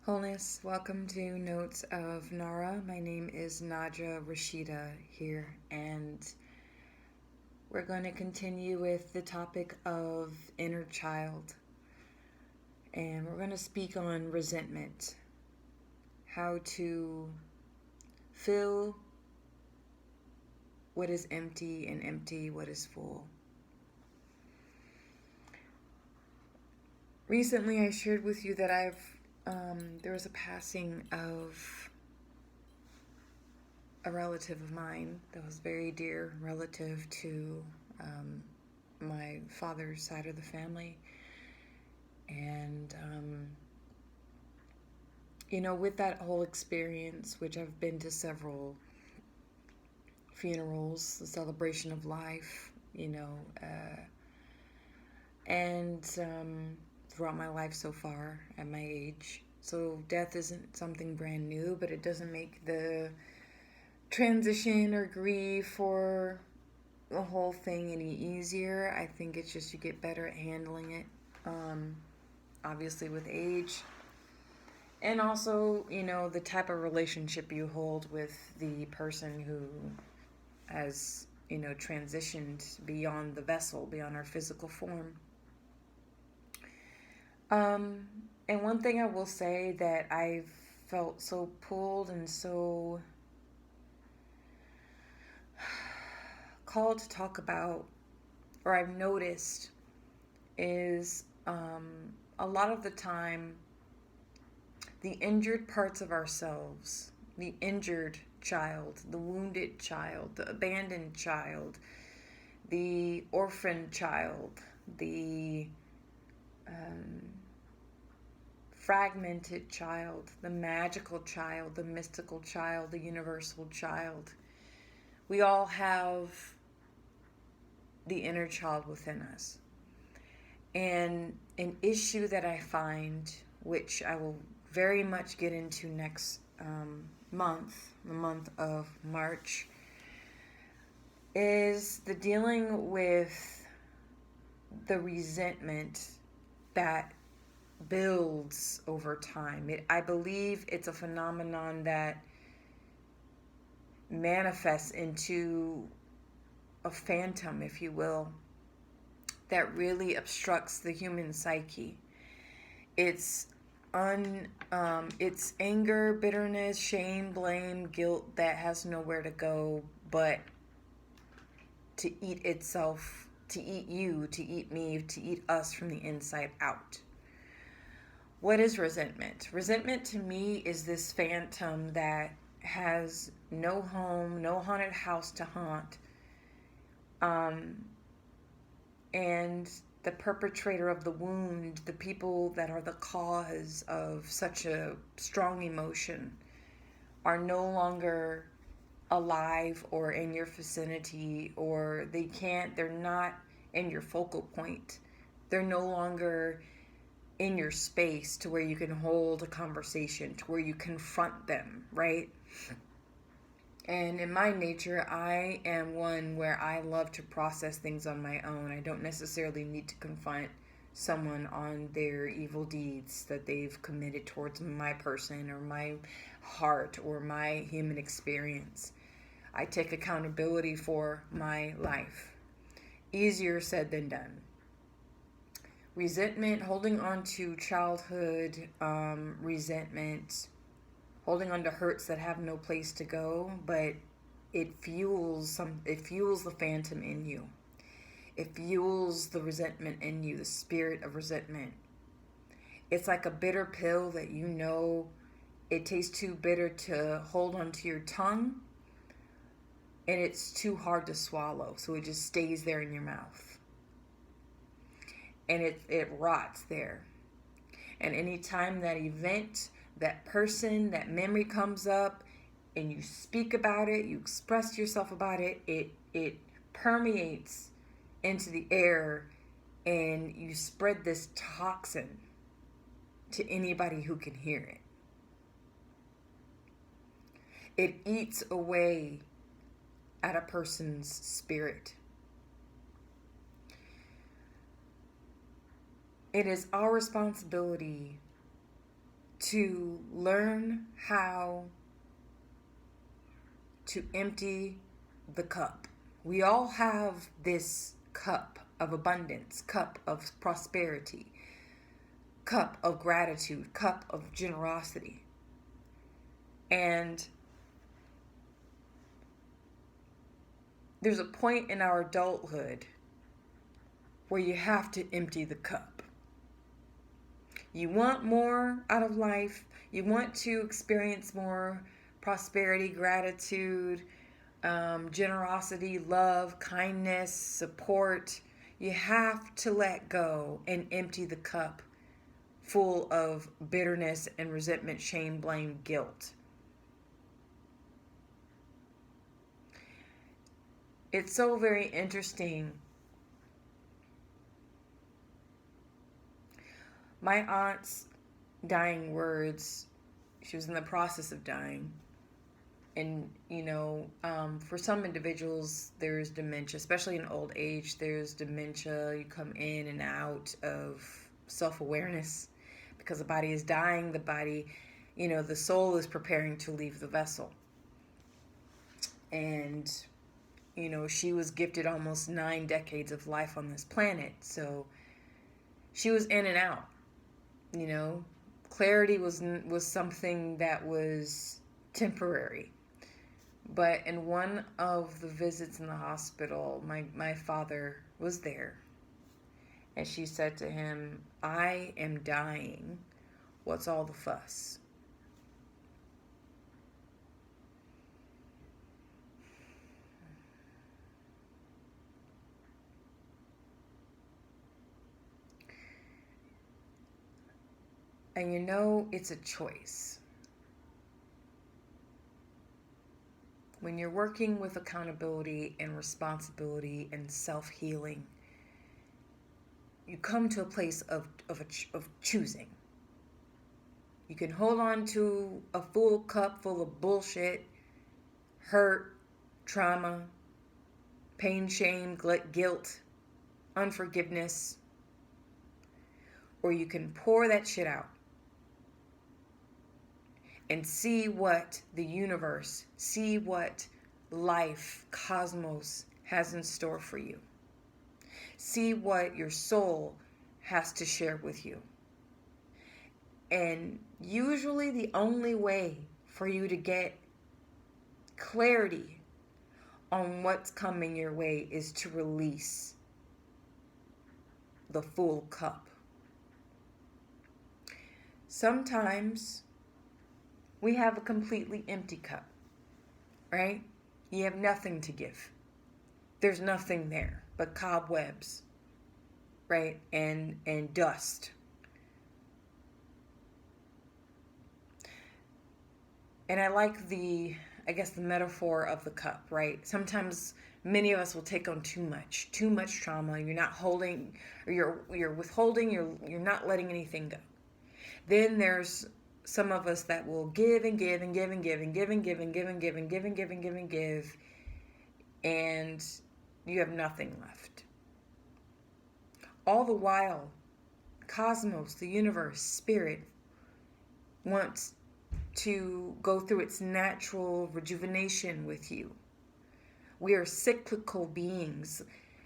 Wholeness, welcome to Notes of Nara. My name is Naja Rashida here, and we're going to continue with the topic of inner child. And we're going to speak on resentment, how to fill what is empty and empty what is full. Recently, I shared with you that there was a passing of a relative of mine that was very dear relative to my father's side of the family. And, with that whole experience, which I've been to several funerals, the celebration of life, and throughout my life so far at my age. So death isn't something brand new, but it doesn't make the transition or grief or the whole thing any easier. I think it's just you get better at handling it, obviously with age. And also, the type of relationship you hold with the person who has, transitioned beyond the vessel, beyond our physical form. And one thing I will say that I've felt so pulled and so called to talk about, or I've noticed, is a lot of the time the injured parts of ourselves, the injured child, the wounded child, the abandoned child, the orphan child, the fragmented child, the magical child, the mystical child, the universal child. We all have the inner child within us. And an issue that I find, which I will very much get into next month, the month of March, is the dealing with the resentment that builds over time. I believe it's a phenomenon that manifests into a phantom, if you will, that really obstructs the human psyche. It's anger, bitterness, shame, blame, guilt that has nowhere to go but to eat itself, to eat you, to eat me, to eat us from the inside out. What is resentment? Resentment to me is this phantom that has no home, no haunted house to haunt. And the perpetrator of the wound, the people that are the cause of such a strong emotion, are no longer alive or in your vicinity, or they're not in your focal point. They're no longer in your space to where you can hold a conversation, to where you confront them, right? And in my nature, I am one where I love to process things on my own. I don't necessarily need to confront someone on their evil deeds that they've committed towards my person or my heart or my human experience. I take accountability for my life. Easier said than done. Resentment, holding on to childhood resentment, holding on to hurts that have no place to go, but it fuels the phantom in you. It fuels the resentment in you, the spirit of resentment. It's like a bitter pill that it tastes too bitter to hold onto your tongue, and it's too hard to swallow, so it just stays there in your mouth. And it rots there. And anytime that event, that person, that memory comes up, and you speak about it, you express yourself about it, it permeates into the air, and you spread this toxin to anybody who can hear it. It eats away at a person's spirit. It is our responsibility to learn how to empty the cup. We all have this cup of abundance, cup of prosperity, cup of gratitude, cup of generosity. And there's a point in our adulthood where you have to empty the cup. You want more out of life. You want to experience more prosperity, gratitude, generosity, love, kindness, support. You have to let go and empty the cup full of bitterness and resentment, shame, blame, guilt. It's so very interesting. My aunt's dying words, she was in the process of dying. And, for some individuals, there's dementia, especially in old age, there's dementia. You come in and out of self-awareness because the body is dying. The body, the soul is preparing to leave the vessel. And, she was gifted almost 9 decades of life on this planet. So she was in and out. Clarity was something that was temporary. But in one of the visits in the hospital, my father was there. And she said to him, "I am dying. What's all the fuss?" And it's a choice. When you're working with accountability and responsibility and self-healing, you come to a place of choosing. You can hold on to a full cup full of bullshit, hurt, trauma, pain, shame, guilt, unforgiveness, or you can pour that shit out and see what the universe, see what life, cosmos has in store for you. See what your soul has to share with you. And usually the only way for you to get clarity on what's coming your way is to release the full cup. Sometimes we have a completely empty cup, right? You have nothing to give. There's nothing there but cobwebs, right? And dust. And I like the metaphor of the cup, right? Sometimes many of us will take on too much trauma. You're not holding, or you're withholding, you're not letting anything go. Then there's some of us that will give and give and give and give and give and give and give and give and give and give and give and give, and you have nothing left. All the while, cosmos, the universe, spirit, wants to go through its natural rejuvenation with you. We are cyclical beings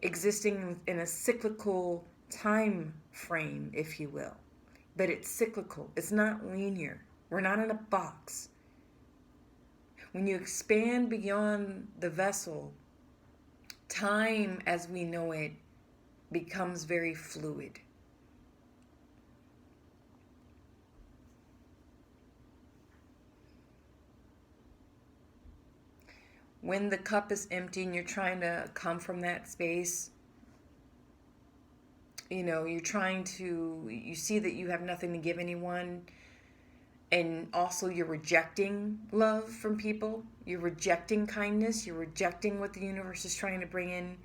existing in a cyclical time frame, if you will. But it's cyclical. It's not linear. We're not in a box. When you expand beyond the vessel, time as we know it becomes very fluid. When the cup is empty and you're trying to come from that space, you see that you have nothing to give anyone, and also you're rejecting love from people, you're rejecting kindness, you're rejecting what the universe is trying to bring in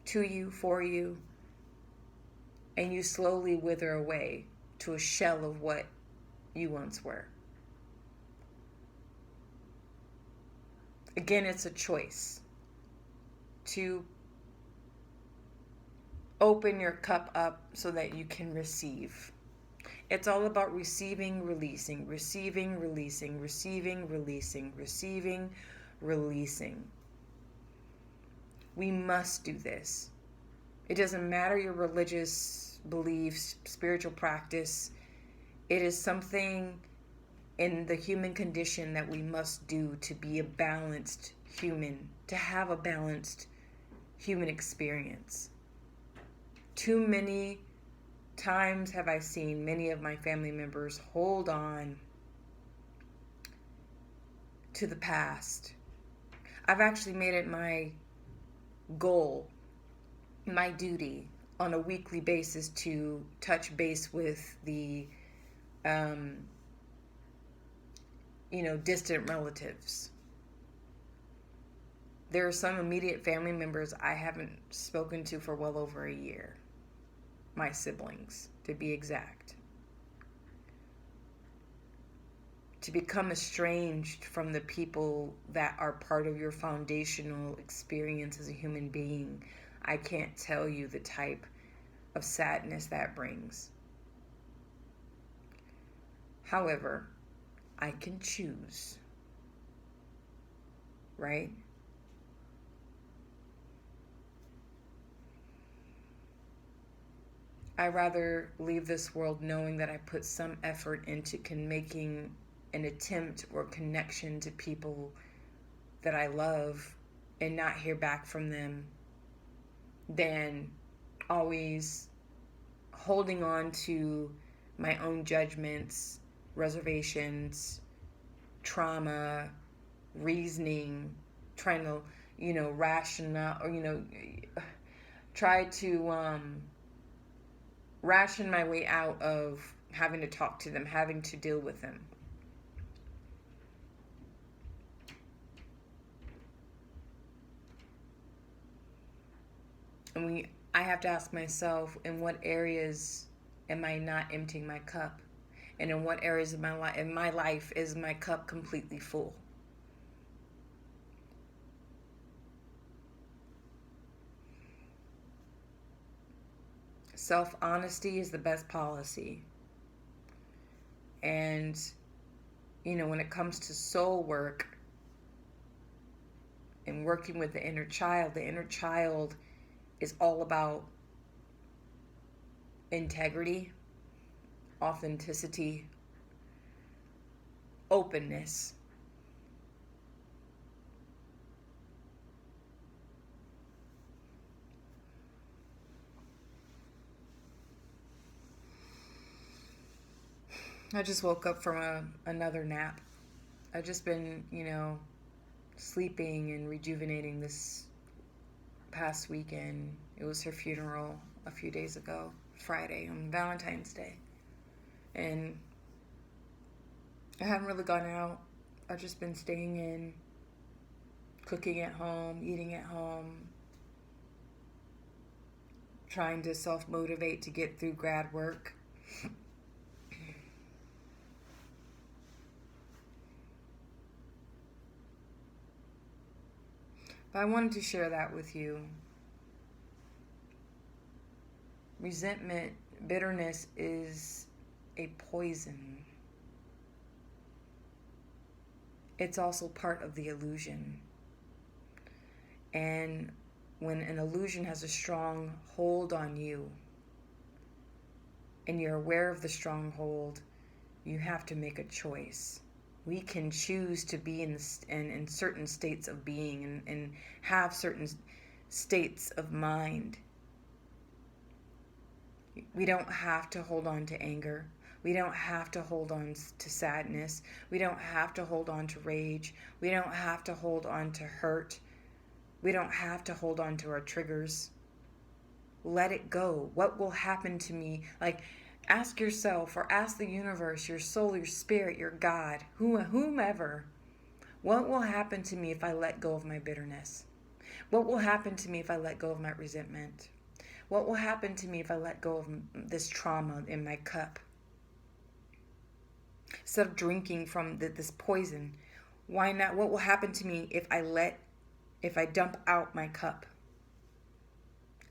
to you, for you, and you slowly wither away to a shell of what you once were. Again, it's a choice to open your cup up so that you can receive. It's all about receiving, releasing, receiving, releasing, receiving, releasing, receiving, releasing. We must do this. It doesn't matter your religious beliefs, spiritual practice. It is something in the human condition that we must do to be a balanced human, to have a balanced human experience. Too many times have I seen many of my family members hold on to the past. I've actually made it my goal, my duty on a weekly basis to touch base with the distant relatives. There are some immediate family members I haven't spoken to for well over a year. My siblings, to be exact. To become estranged from the people that are part of your foundational experience as a human being, I can't tell you the type of sadness that brings. However, I can choose, right? I rather leave this world knowing that I put some effort into making an attempt or connection to people that I love and not hear back from them than always holding on to my own judgments, reservations, trauma, reasoning, trying to, rational or, try to ration my way out of having to talk to them, having to deal with them. And I have to ask myself, in what areas am I not emptying my cup? And in what areas of my life is my cup completely full? Self-honesty is the best policy. And, when it comes to soul work and working with the inner child is all about integrity, authenticity, openness. I just woke up from another nap. I've just been, sleeping and rejuvenating this past weekend. It was her funeral a few days ago, Friday, on Valentine's Day. And I haven't really gone out. I've just been staying in, cooking at home, eating at home, trying to self-motivate to get through grad work. But I wanted to share that with you. Resentment, bitterness is a poison. It's also part of the illusion. And when an illusion has a strong hold on you, and you're aware of the stronghold, you have to make a choice. We can choose to be in certain states of being and have certain states of mind. We don't have to hold on to anger. We don't have to hold on to sadness. We don't have to hold on to rage. We don't have to hold on to hurt. We don't have to hold on to our triggers. Let it go. What will happen to me? Ask yourself, or ask the universe, your soul, your spirit, your God, whomever, what will happen to me if I let go of my bitterness? What will happen to me if I let go of my resentment? What will happen to me if I let go of this trauma in my cup? Instead of drinking from this poison, why not? What will happen to me if I dump out my cup?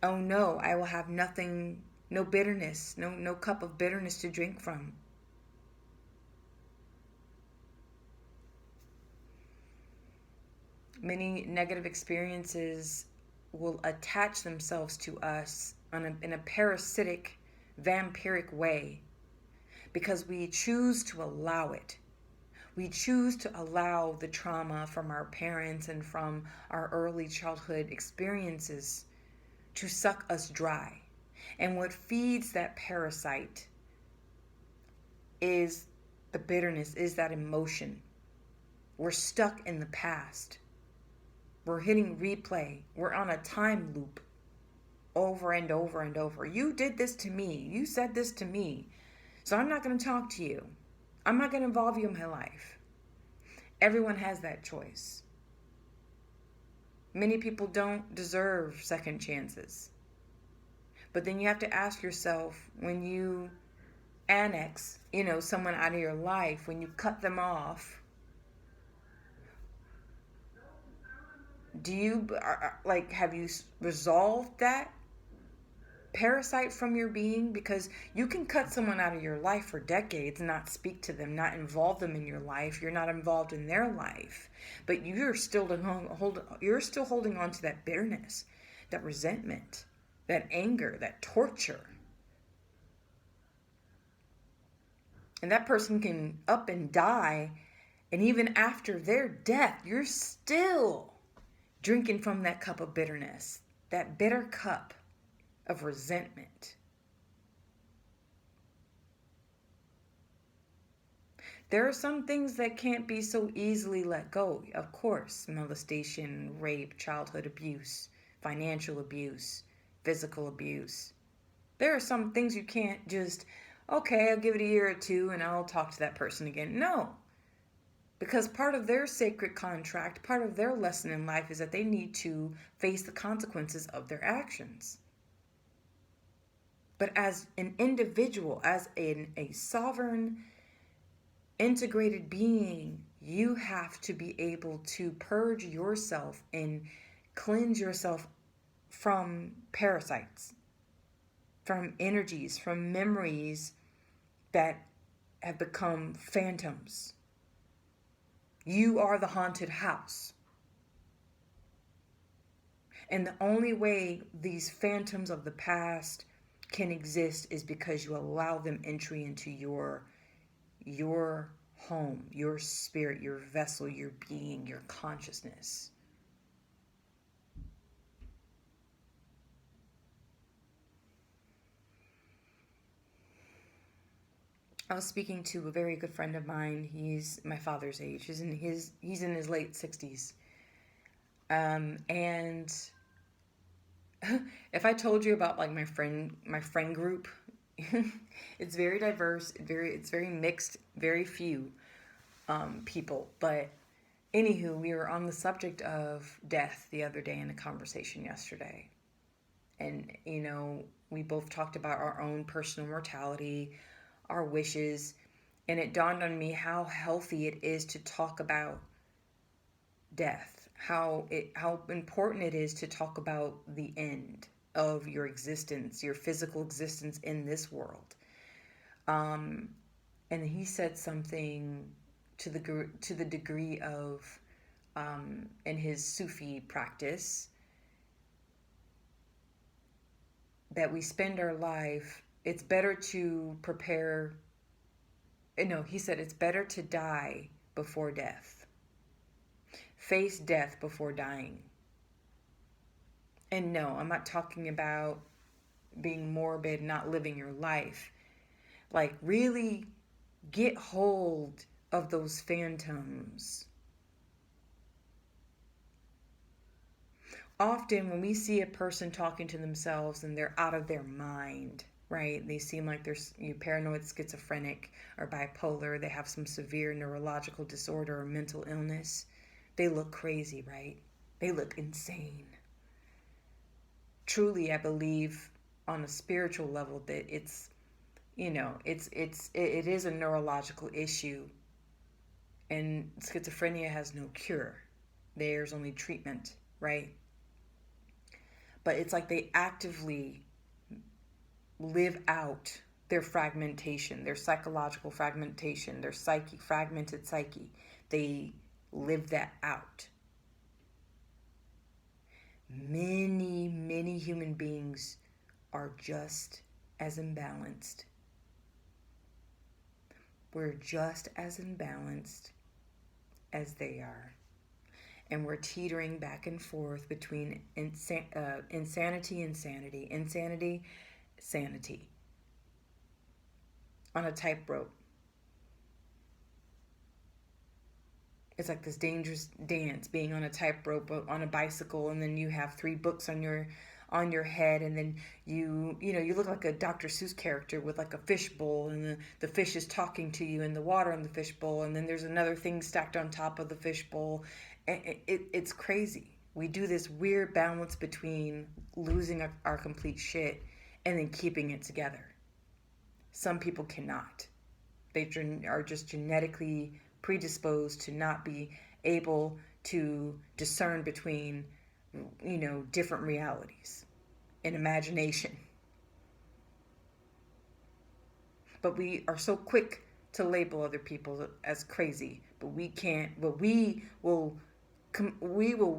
Oh no, I will have nothing No bitterness, no cup of bitterness to drink from. Many negative experiences will attach themselves to us in a parasitic, vampiric way because we choose to allow it. We choose to allow the trauma from our parents and from our early childhood experiences to suck us dry. And what feeds that parasite is the bitterness, is that emotion. We're stuck in the past. We're hitting replay. We're on a time loop over and over and over. You did this to me. You said this to me. So I'm not going to talk to you. I'm not going to involve you in my life. Everyone has that choice. Many people don't deserve second chances. But then you have to ask yourself, when you annex, someone out of your life, when you cut them off, have you resolved that parasite from your being? Because you can cut someone out of your life for decades, not speak to them, not involve them in your life. You're not involved in their life, but you're still holding on to that bitterness, that resentment, that anger, that torture. And that person can up and die, and even after their death, you're still drinking from that cup of bitterness, that bitter cup of resentment. There are some things that can't be so easily let go. Of course, molestation, rape, childhood abuse, financial abuse, physical abuse. There are some things you can't just, okay, I'll give it a year or two and I'll talk to that person again. No. Because part of their sacred contract, part of their lesson in life is that they need to face the consequences of their actions. But as an individual, as a sovereign, integrated being, you have to be able to purge yourself and cleanse yourself from parasites, from energies, from memories that have become phantoms. You are the haunted house. And the only way these phantoms of the past can exist is because you allow them entry into your home, your spirit, your vessel, your being, your consciousness. I was speaking to a very good friend of mine. He's my father's age. He's in his late 60s. And if I told you about like my friend group, it's very diverse, it's very mixed, very few people. But anywho, we were on the subject of death the other day in a conversation yesterday. And, we both talked about our own personal mortality, our wishes, and it dawned on me how healthy it is to talk about death, how important it is to talk about the end of your existence, your physical existence in this world. And he said something to the degree of in his Sufi practice, that we spend our life, it's better to prepare. No, he said it's better to die before death. Face death before dying. And no, I'm not talking about being morbid, not living your life. Like, really get hold of those phantoms. Often when we see a person talking to themselves and they're out of their mind, right? They seem like they're paranoid, schizophrenic, or bipolar. They have some severe neurological disorder or mental illness. They look crazy, right? They look insane. Truly, I believe on a spiritual level that it is a neurological issue, and schizophrenia has no cure. There's only treatment, right? But it's like they actively live out their fragmentation, their psychological fragmentation, their psyche, fragmented psyche. They live that out. Many, many human beings are just as imbalanced. We're just as imbalanced as they are. And we're teetering back and forth between insanity and sanity. Insanity, sanity. On a tightrope. It's like this dangerous dance, being on a tightrope on a bicycle, and then you have 3 books on your head, and then you look like a Dr. Seuss character with like a fishbowl, and the fish is talking to you in the water in the fishbowl, and then there's another thing stacked on top of the fishbowl. It's crazy. We do this weird balance between losing our complete shit and then keeping it together. Some people cannot. They are just genetically predisposed to not be able to discern between, different realities and imagination. But we are so quick to label other people as crazy, but we can't. But we will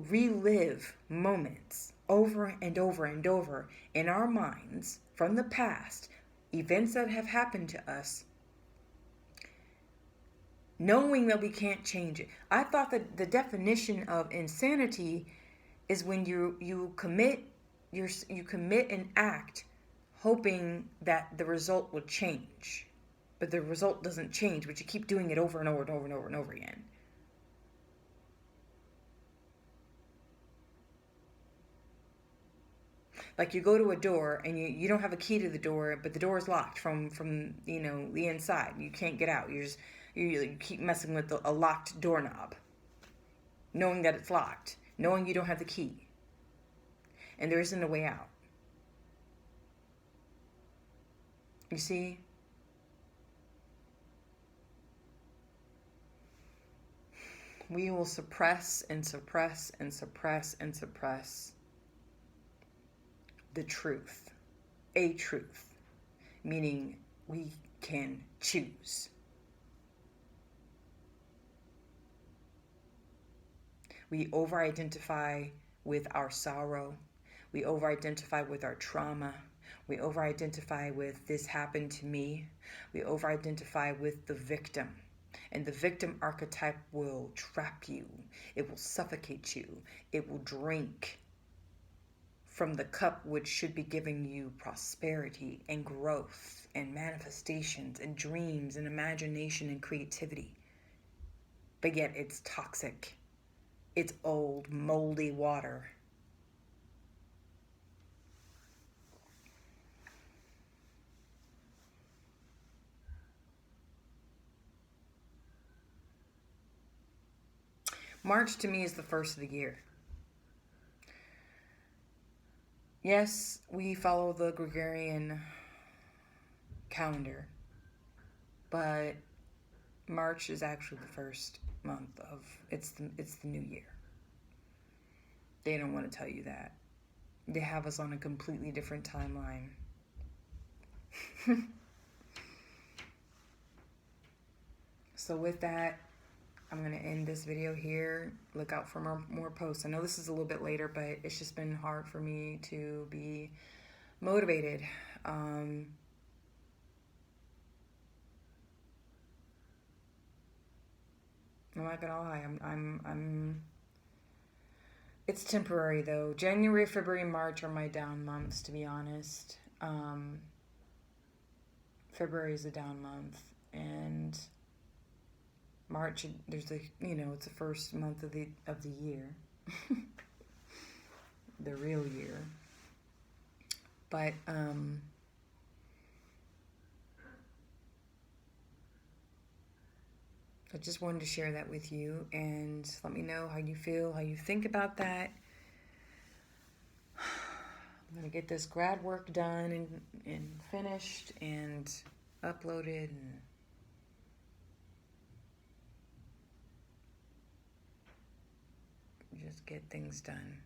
relive moments over and over and over in our minds from the past, events that have happened to us, knowing that we can't change it. I thought that the definition of insanity is when you commit an act hoping that the result will change, but the result doesn't change, but you keep doing it over and over and over and over and over again. Like you go to a door and you don't have a key to the door, but the door is locked from the inside. You can't get out. You keep messing with a locked doorknob, knowing that it's locked, knowing you don't have the key, and there isn't a way out. You see? We will suppress and suppress and suppress and suppress the truth, a truth, meaning we can choose. We over-identify with our sorrow. We over-identify with our trauma. We over-identify with this happened to me. We over-identify with the victim. And the victim archetype will trap you. It will suffocate you. It will drink from the cup which should be giving you prosperity and growth and manifestations and dreams and imagination and creativity. But yet it's toxic. It's old, moldy water. March to me is the first of the year. Yes, we follow the Gregorian calendar, but March is actually the first month of it's the new year. They don't want to tell you that. They have us on a completely different timeline. So with that, I'm going to end this video here. Look out for more posts. I know this is a little bit later, but it's just been hard for me to be motivated. I'm not gonna lie. I'm it's temporary though. January, February, March are my down months, to be honest. February is a down month, and March, there's it's the first month of the year, the real year. But I just wanted to share that with you, and let me know how you feel, how you think about that. I'm gonna get this grad work done and finished and uploaded and just get things done.